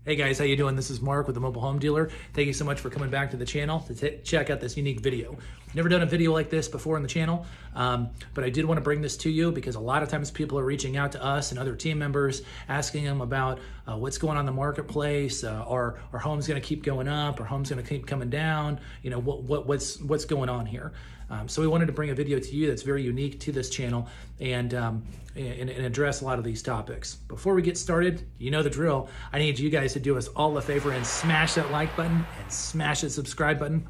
Hey guys, how you doing? This is Mark with the Mobile Home Dealer. Thank you so much for coming back to the channel to check out this unique video. Never done a video like this before on the channel, but I did want to bring this to you because a lot of times people are reaching out to us and other team members asking them about what's going on in the marketplace. Are homes going to keep going up? Are homes going to keep coming down? You know, what's going on here? So we wanted to bring a video to you that's very unique to this channel and address a lot of these topics. Before we get started, you know the drill. I need you guys to do us all a favor and smash that like button and smash that subscribe button,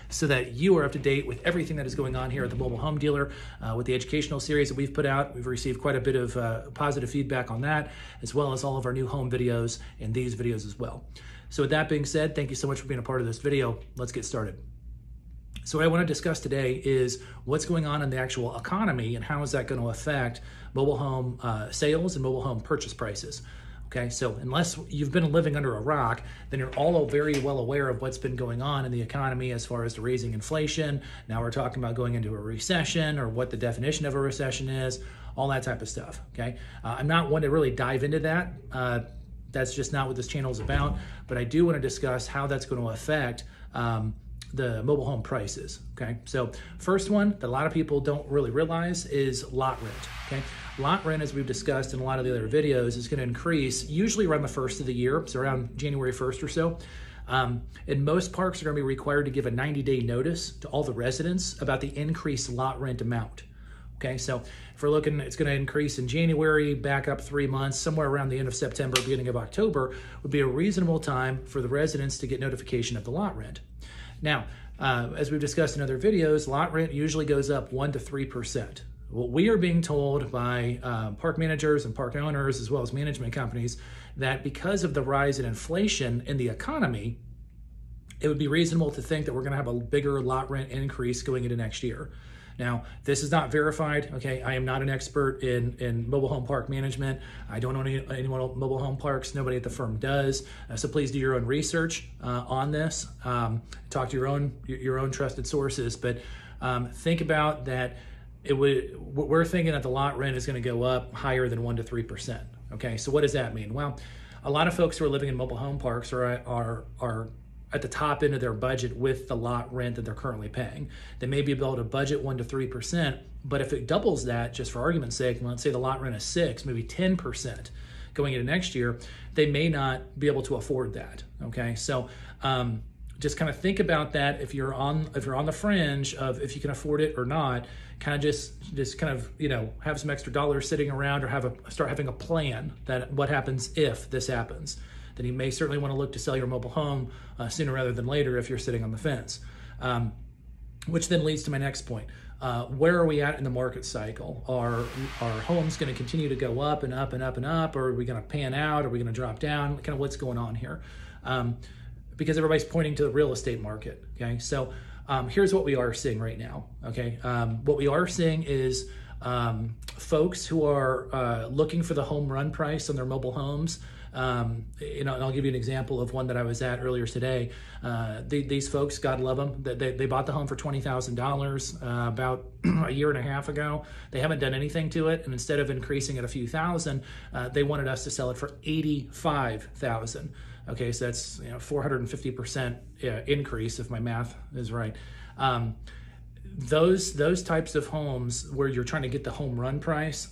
so that you are up to date with everything that is going on here at the Mobile Home Dealer. With the educational series that we've put out, we've received quite a bit of positive feedback on that, as well as all of our new home videos and these videos as well. So with that being said, thank you so much for being a part of this video. Let's get started. So what I want to discuss today is what's going on in the actual economy and how is that going to affect mobile home sales and mobile home purchase prices. Okay, so unless you've been living under a rock, then you're all very well aware of what's been going on in the economy as far as the raising inflation. Now we're talking about going into a recession or what the definition of a recession is, all that type of stuff, okay? I'm not one to really dive into that. That's just not what this channel is about, but I do want to discuss how that's going to affect the mobile home prices, okay? So first one that a lot of people don't really realize is lot rent, okay? Lot rent, as we've discussed in a lot of the other videos, is gonna increase usually around the first of the year, so around January 1st or so. And most parks are gonna be required to give a 90-day notice to all the residents about the increased lot rent amount. Okay, so if we're looking, it's going to increase in January, back up 3 months, somewhere around the end of September, beginning of October, would be a reasonable time for the residents to get notification of the lot rent. Now, as we've discussed in other videos, lot rent usually goes up 1 to 3%. What we are being told by park managers and park owners, as well as management companies, that because of the rise in inflation in the economy, it would be reasonable to think that we're going to have a bigger lot rent increase going into next year. Now, this is not verified, okay? I am not an expert in mobile home park management. I don't own any mobile home parks. Nobody at the firm does. So please do your own research on this. Talk to your own trusted sources, but think about that. We're thinking that the lot rent is going to go up higher than 1 to 3%, okay? So what does that mean? Well, a lot of folks who are living in mobile home parks are at the top end of their budget with the lot rent that they're currently paying. They may be able to budget 1 to 3%, but if it doubles that, just for argument's sake, let's say the lot rent is 6, maybe 10% going into next year, they may not be able to afford that, okay? So just kind of think about that if you're on the fringe of if you can afford it or not, kind of just kind of, you know, have some extra dollars sitting around or start having a plan that what happens if this happens. Then you may certainly want to look to sell your mobile home sooner rather than later if you're sitting on the fence. Which then leads to my next point. Where are we at in the market cycle? Are homes going to continue to go up and up and up and up, or are we going to pan out? Are we going to drop down? Kind of what's going on here? Because everybody's pointing to the real estate market, okay? So here's what we are seeing right now, okay? What we are seeing is folks who are looking for the home run price on their mobile homes. You know, and I'll give you an example of one that I was at earlier today. These folks, God love them, they bought the home for $20,000 about a year and a half ago. They haven't done anything to it, and instead of increasing it a few thousand, they wanted us to sell it for $85,000. Okay, so that's 450% increase if my math is right. Those types of homes where you're trying to get the home run price,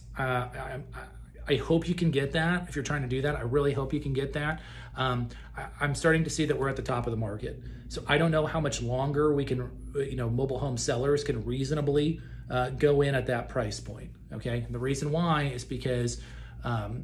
I hope you can get that. If you're trying to do that, I really hope you can get that. I'm starting to see that we're at the top of the market. So I don't know how much longer we can, mobile home sellers can reasonably go in at that price point, okay? And the reason why is because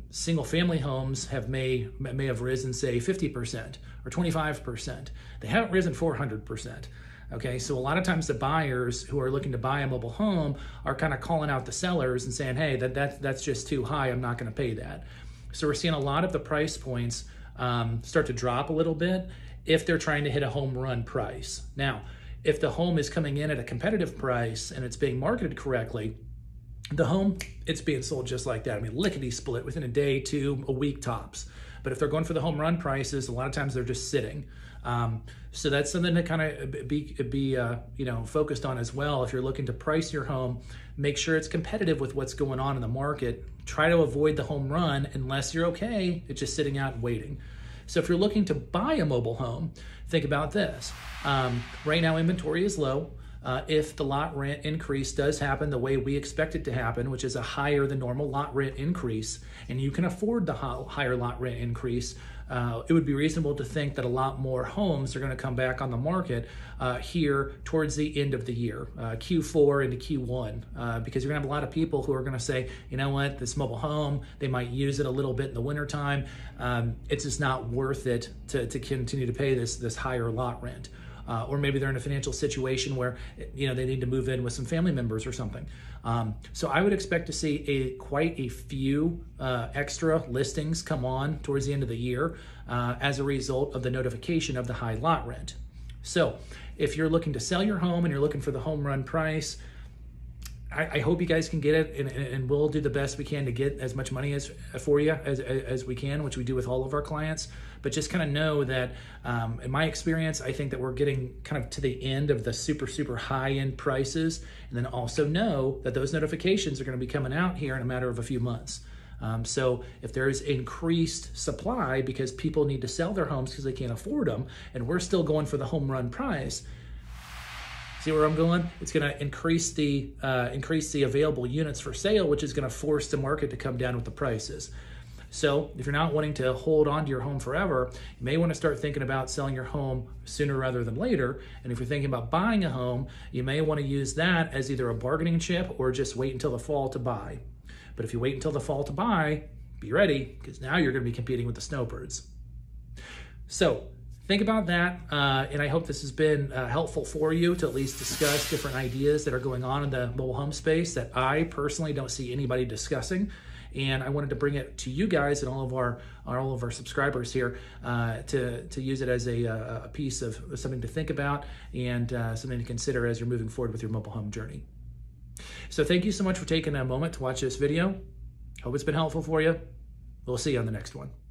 single family homes may have risen, say, 50% or 25%. They haven't risen 400%. Okay, so a lot of times the buyers who are looking to buy a mobile home are kind of calling out the sellers and saying, hey, that's just too high, I'm not going to pay that. So we're seeing a lot of the price points start to drop a little bit if they're trying to hit a home run price. Now, if the home is coming in at a competitive price and it's being marketed correctly, the home, it's being sold just like that. I mean, lickety split within a day to a week tops. But if they're going for the home run prices, a lot of times they're just sitting. So that's something to kind of be focused on as well. If you're looking to price your home, make sure it's competitive with what's going on in the market. Try to avoid the home run unless you're okay. It's just sitting out and waiting. So if you're looking to buy a mobile home, think about this. Right now, inventory is low. If the lot rent increase does happen the way we expect it to happen, which is a higher than normal lot rent increase, and you can afford the higher lot rent increase, it would be reasonable to think that a lot more homes are going to come back on the market here towards the end of the year, Q4 into Q1, because you're going to have a lot of people who are going to say, you know what, this mobile home, they might use it a little bit in the wintertime. It's just not worth it to continue to pay this higher lot rent. Or maybe they're in a financial situation where, you know, they need to move in with some family members or something. So I would expect to see quite a few extra listings come on towards the end of the year as a result of the notification of the high lot rent. So if you're looking to sell your home and you're looking for the home run price, I hope you guys can get it, and we'll do the best we can to get as much money for you as we can, which we do with all of our clients. But just kind of know that, in my experience, I think that we're getting kind of to the end of the super high-end prices, and then also know that those notifications are going to be coming out here in a matter of a few months. So if there is increased supply because people need to sell their homes because they can't afford them, and we're still going for the home run price, see where I'm going? It's going to increase the available units for sale, which is going to force the market to come down with the prices. So if you're not wanting to hold on to your home forever, you may want to start thinking about selling your home sooner rather than later. And if you're thinking about buying a home, you may want to use that as either a bargaining chip or just wait until the fall to buy. But if you wait until the fall to buy, be ready, because now you're going to be competing with the snowbirds. So think about that, and I hope this has been helpful for you to at least discuss different ideas that are going on in the mobile home space that I personally don't see anybody discussing. And I wanted to bring it to you guys and all of our subscribers here to use it as a piece of something to think about and something to consider as you're moving forward with your mobile home journey. So thank you so much for taking a moment to watch this video. Hope it's been helpful for you. We'll see you on the next one.